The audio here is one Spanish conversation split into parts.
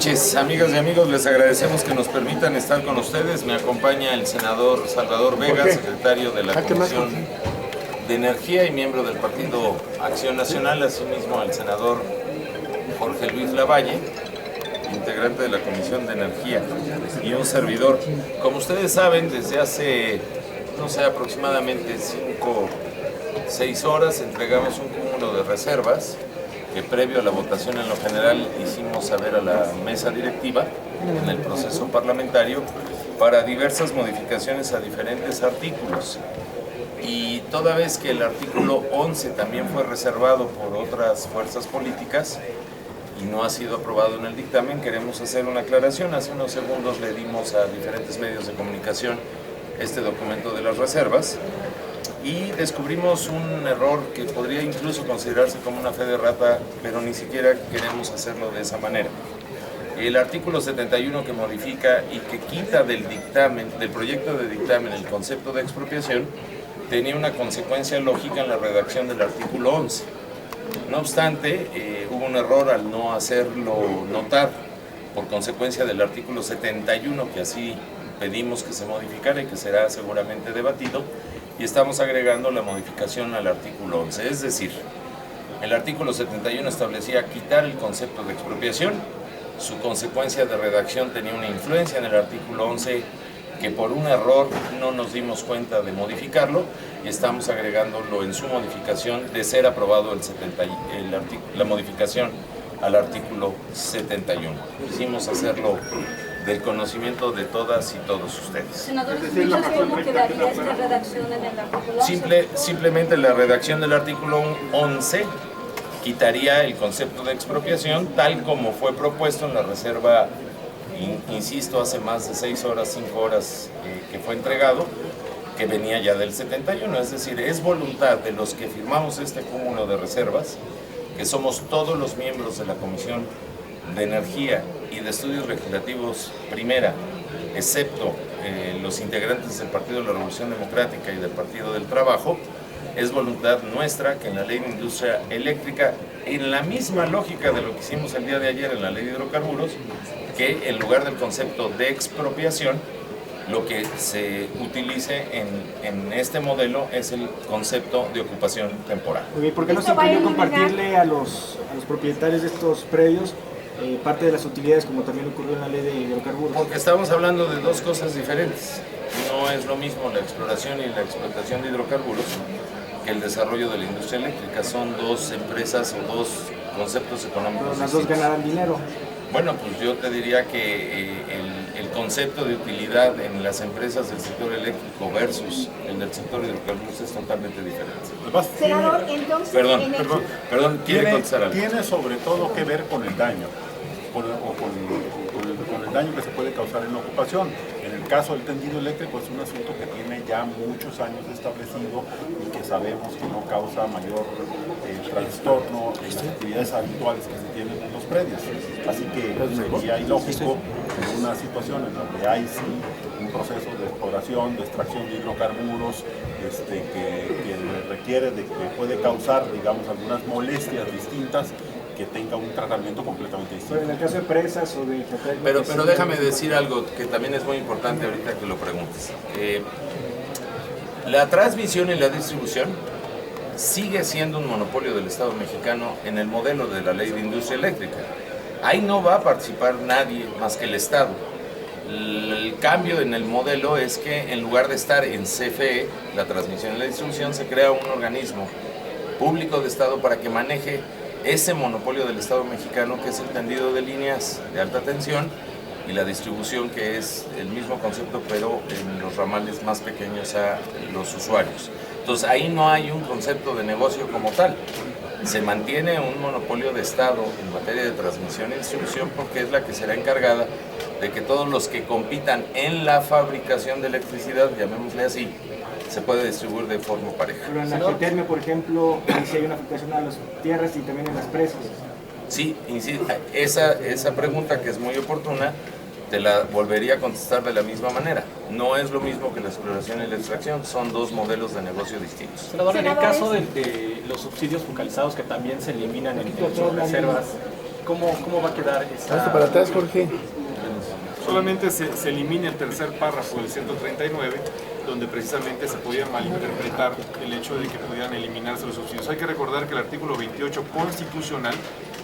noches, amigas y amigos. Les agradecemos que nos permitan estar con ustedes. Me acompaña el senador Salvador Vega, secretario de la Comisión de Energía y miembro del Partido Acción Nacional, asimismo el senador Jorge Luis Lavalle, integrante de la Comisión de Energía, y un servidor. Como ustedes saben, desde hace, no sé, aproximadamente 5 o 6 horas entregamos un cúmulo de reservas que previo a la votación en lo general hicimos saber a la mesa directiva en el proceso parlamentario para diversas modificaciones a diferentes artículos. Y toda vez que el artículo 11 también fue reservado por otras fuerzas políticas y no ha sido aprobado en el dictamen, queremos hacer una aclaración. Hace unos segundos le dimos a diferentes medios de comunicación este documento de las reservas y descubrimos un error que podría incluso considerarse como una fe de rata, pero ni siquiera queremos hacerlo de esa manera. El artículo 71 que modifica y que quita del dictamen, del proyecto de dictamen, el concepto de expropiación, tenía una consecuencia lógica en la redacción del artículo 11. No obstante, hubo un error al no hacerlo notar por consecuencia del artículo 71, que así pedimos que se modificara y que será seguramente debatido, y estamos agregando la modificación al artículo 11. Es decir, el artículo 71 establecía quitar el concepto de expropiación. Su consecuencia de redacción tenía una influencia en el artículo 11 que por un error no nos dimos cuenta de modificarlo, y estamos agregándolo en su modificación de ser aprobado la modificación al artículo 71. Quisimos hacerlo del conocimiento de todas y todos ustedes. Senador, ¿cómo quedaría esta redacción en el artículo 11? Simplemente la redacción del artículo 11 quitaría el concepto de expropiación tal como fue propuesto en la reserva, insisto, hace más de 6 horas, 5 horas que fue entregado, que venía ya del 71. Es decir, es voluntad de los que firmamos este cúmulo de reservas, que somos todos los miembros de la Comisión de Energía y de Estudios Legislativos Primera, excepto los integrantes del Partido de la Revolución Democrática y del Partido del Trabajo. Es voluntad nuestra que en la Ley de Industria Eléctrica, en la misma lógica de lo que hicimos el día de ayer en la Ley de Hidrocarburos, que en lugar del concepto de expropiación, lo que se utilice en este modelo es el concepto de ocupación temporal. ¿Por qué no se incluyó compartirle a los propietarios de estos predios parte de las utilidades, como también ocurrió en la Ley de Hidrocarburos? Porque estamos hablando de dos cosas diferentes. No es lo mismo la exploración y la explotación de hidrocarburos que el desarrollo de la industria eléctrica. Son dos empresas o dos conceptos económicos. Pero las dos ganarán dinero. Bueno, pues yo te diría que el concepto de utilidad en las empresas del sector eléctrico versus el del sector de hidrocarburos es totalmente diferente. Senador, entonces... Perdón, quiere contestar algo. Tiene sobre todo que ver con el daño, con el daño que se puede causar en la ocupación. En el caso del tendido eléctrico es un asunto que tiene ya muchos años establecido y que sabemos que no causa mayor trastorno en las actividades habituales que se tienen en los predios. Así que sería ilógico en una situación en donde hay sí un proceso de exploración, de extracción de hidrocarburos que requiere de que puede causar, digamos, algunas molestias distintas, que tenga un tratamiento completamente distinto. Pero en el caso de presas o de... Pero déjame decir algo que también es muy importante ahorita que lo preguntes. La transmisión y la distribución sigue siendo un monopolio del Estado mexicano en el modelo de la Ley de Industria Eléctrica. Ahí no va a participar nadie más que el Estado. El cambio en el modelo es que en lugar de estar en CFE, la transmisión y la distribución, se crea un organismo público de Estado para que maneje ese monopolio del Estado mexicano, que es el tendido de líneas de alta tensión, y la distribución, que es el mismo concepto pero en los ramales más pequeños a los usuarios. Entonces ahí no hay un concepto de negocio como tal. Se mantiene un monopolio de Estado en materia de transmisión y distribución, porque es la que será encargada de que todos los que compitan en la fabricación de electricidad, llamémosle así, se puede distribuir de forma pareja. Pero en la geotermia, por ejemplo, si hay una afectación a las tierras y también en las presas. Sí, insisto, esa pregunta, que es muy oportuna, te la volvería a contestar de la misma manera. No es lo mismo que la exploración y la extracción, son dos modelos de negocio distintos. Senador, en el caso de los subsidios focalizados que también se eliminan en sus reservas, ¿Cómo va a quedar esta? Hazte para atrás, Jorge. Solamente se elimina el tercer párrafo del 139, donde precisamente se podía malinterpretar el hecho de que pudieran eliminarse los subsidios. Hay que recordar que el artículo 28 constitucional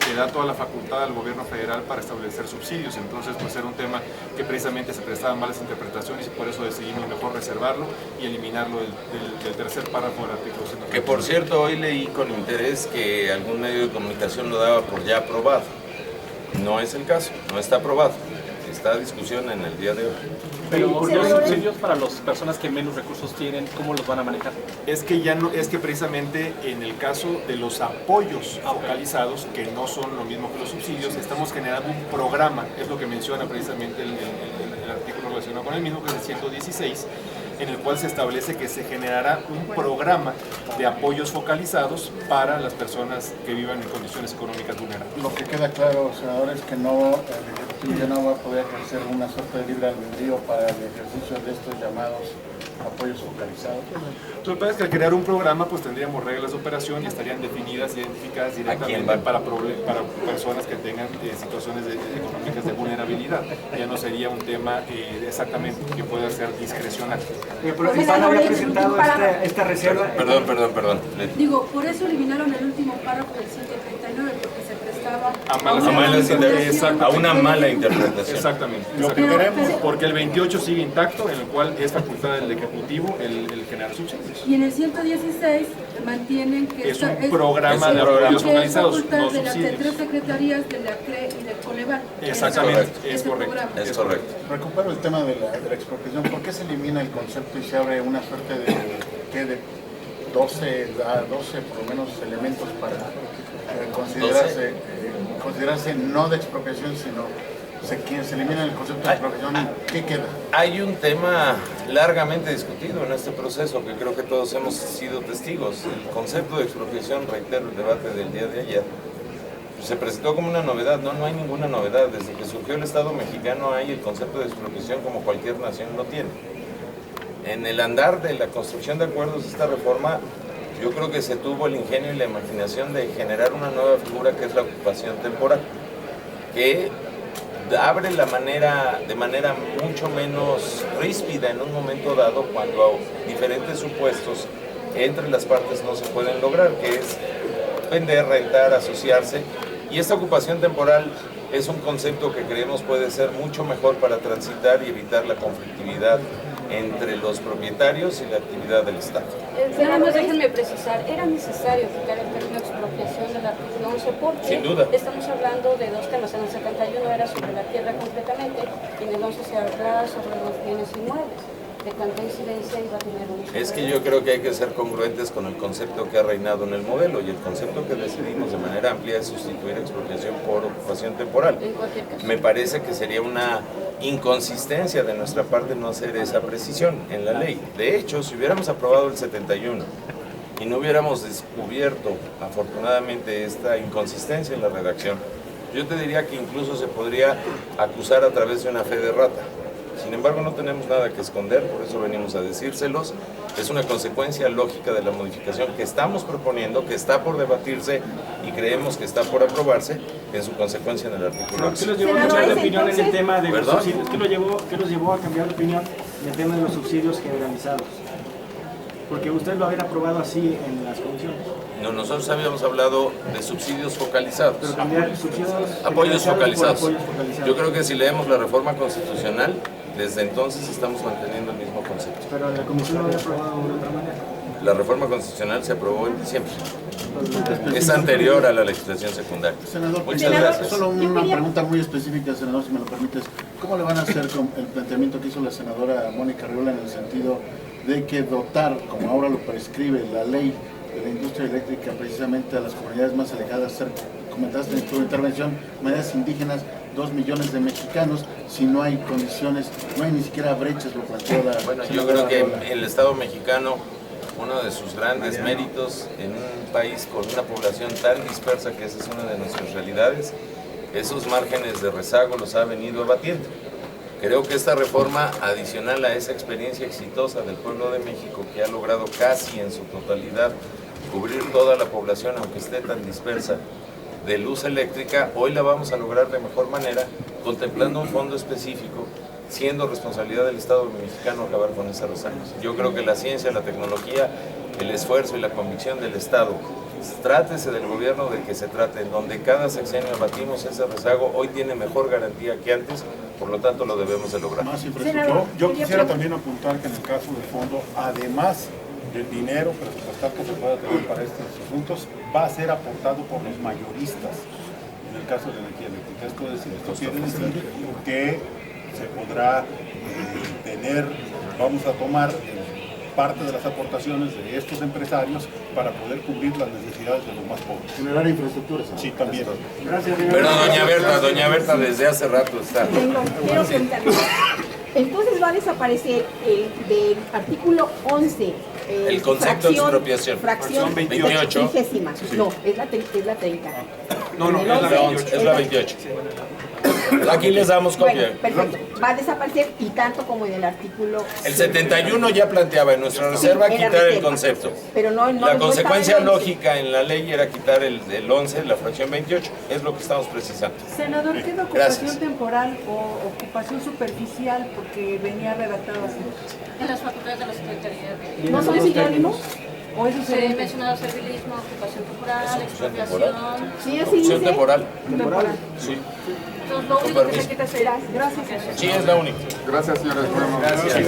le da toda la facultad al gobierno federal para establecer subsidios, entonces pues era un tema que precisamente se prestaba malas interpretaciones y por eso decidimos mejor reservarlo y eliminarlo del tercer párrafo del artículo 139. Que por cierto, hoy leí con interés que algún medio de comunicación lo daba por ya aprobado. No es el caso, no está aprobado. Está a discusión en el día de hoy. Pero los subsidios para las personas que menos recursos tienen, ¿cómo los van a manejar? Es que precisamente en el caso de los apoyos focalizados, que no son lo mismo que los subsidios, estamos generando un programa, es lo que menciona precisamente el artículo relacionado con el mismo, que es el 116, en el cual se establece que se generará un programa de apoyos focalizados para las personas que vivan en condiciones económicas vulnerables. Lo que queda claro, senador, es que no, el Ejecutivo ya no va a poder ejercer una suerte de libre albedrío para el ejercicio de estos llamados apoyos focalizados. Lo que pasa es que al crear un programa pues tendríamos reglas de operación y estarían definidas, identificadas directamente para personas que tengan situaciones económicas de vulnerabilidad. Ya no sería un tema exactamente que pueda ser discrecional. Pero el PAN había presentado esta reserva. Perdón. Digo, por eso eliminaron el último párrafo del 139, porque se prestaba a una mala interpretación. Exactamente. Lo que queremos, Porque el 28 sigue intacto, en el cual es facultad del Ejecutivo el generar subsidios. Y en el 116 mantienen que Es un programa de apoyos focalizados, no de las subsidios. tres secretarías de la CRE y del Coneval. Exactamente, es Ese correcto. programa. Es correcto. recupero el tema de la expropiación. ¿Por qué se elimina el concepto y se abre una suerte de 12 por lo menos elementos para considerarse no de expropiación, sino se elimina el concepto de expropiación? ¿Qué queda? Hay un tema largamente discutido en este proceso que creo que todos hemos sido testigos. El concepto de expropiación, reitero el debate del día de ayer, se presentó como una novedad. No hay ninguna novedad. Desde que surgió el Estado mexicano hay el concepto de expropiación como cualquier nación lo tiene. En el andar de la construcción de acuerdos de esta reforma, yo creo que se tuvo el ingenio y la imaginación de generar una nueva figura que es la ocupación temporal, que abre la manera de manera mucho menos ríspida en un momento dado cuando diferentes supuestos entre las partes no se pueden lograr, que es vender, rentar, asociarse. Y esta ocupación temporal es un concepto que creemos puede ser mucho mejor para transitar y evitar la conflictividad entre los propietarios y la actividad del Estado. Nada más déjenme precisar, ¿era necesario quitar el término expropiación del artículo 11? Porque Sin duda. Estamos hablando de dos temas. En el 71 era sobre la tierra completamente y en el 11 se hablaba sobre los bienes inmuebles. ¿De cuánta incidencia iba a tener un? Es que yo creo que hay que ser congruentes con el concepto que ha reinado en el modelo, y el concepto que decidimos de manera amplia es sustituir expropiación por ocupación temporal. En cualquier caso. Me parece que sería una inconsistencia de nuestra parte no hacer esa precisión en la ley. De hecho, si hubiéramos aprobado el 71 y no hubiéramos descubierto afortunadamente esta inconsistencia en la redacción, yo te diría que incluso se podría acusar a través de una fe de rata. Sin embargo, no tenemos nada que esconder, por eso venimos a decírselos. Es una consecuencia lógica de la modificación que estamos proponiendo, que está por debatirse y creemos que está por aprobarse en su consecuencia en el artículo 11. ¿Qué los llevó a cambiar de opinión en el tema de los ¿Perdón? subsidios? ¿Qué los llevó a cambiar de opinión en el tema de los subsidios generalizados? Porque ustedes lo habían aprobado así en las comisiones. No, nosotros habíamos hablado de subsidios focalizados. Pero cambiar subsidios Apoyos focalizados. por apoyos focalizados. Yo creo que si leemos la reforma constitucional, desde entonces estamos manteniendo el mismo concepto. Pero la comisión lo había aprobado de otra manera. La reforma constitucional se aprobó en diciembre. Es anterior a la legislación secundaria. Senador, Muchas gracias. solo una pregunta muy específica, senador, si me lo permites. ¿Cómo le van a hacer con el planteamiento que hizo la senadora Mónica Arriola en el sentido de que dotar, como ahora lo prescribe la ley de la industria eléctrica, precisamente a las comunidades más alejadas, comentaste en tu intervención, comunidades indígenas, 2 millones de mexicanos, si no hay condiciones, no hay ni siquiera brechas, lo planteó la Bueno, yo senadora creo que Arriola? el Estado mexicano, uno de sus grandes méritos en un país con una población tan dispersa, que esa es una de nuestras realidades, esos márgenes de rezago los ha venido abatiendo. Creo que esta reforma, adicional a esa experiencia exitosa del pueblo de México, que ha logrado casi en su totalidad cubrir toda la población, aunque esté tan dispersa, de luz eléctrica, hoy la vamos a lograr de mejor manera, contemplando un fondo específico, siendo responsabilidad del Estado mexicano acabar con ese rezago. Yo creo que la ciencia, la tecnología, el esfuerzo y la convicción del Estado, trátese del gobierno del que se trate, en donde cada sexenio abatimos ese rezago, hoy tiene mejor garantía que antes, por lo tanto lo debemos de lograr. Más infraestructura. Yo quisiera también apuntar que en el caso del fondo, además del dinero presupuestal que se pueda tener para estos asuntos, va a ser aportado por los mayoristas en el caso de la energía eléctrica. Esto quiere decir que se podrá tener, vamos a tomar parte de las aportaciones de estos empresarios para poder cubrir las necesidades de los más pobres. Generar infraestructura. Sí, también. Gracias. Pero doña Berta desde hace rato está. Quiero preguntarle. Entonces va a desaparecer el del artículo 11. El concepto de expropiación. Fracción 28. Vigésima. No, es la 30. No, En el es la 11, Es la 28. Aquí les damos copia. Bueno, perfecto. Va a desaparecer y tanto como en el artículo... El 71 ya planteaba en nuestra reserva en la quitar el reserva. concepto. Pero no La no consecuencia estaba en el 11. lógica en la ley era quitar el 11, la fracción 28. Es lo que estamos precisando. Senador, ¿qué es la Gracias. ocupación temporal o ocupación superficial? Porque venía redactado así. En las facultades de la Secretaría de... ¿No son sinónimos? ¿O eso Se ha sería mencionado servilismo, ocupación temporal, expropiación. Sí, así Opción dice. temporal. temporal? Sí. Entonces, lo único que se quita es Gracias. Sí, es la única. Gracias, señores. Gracias.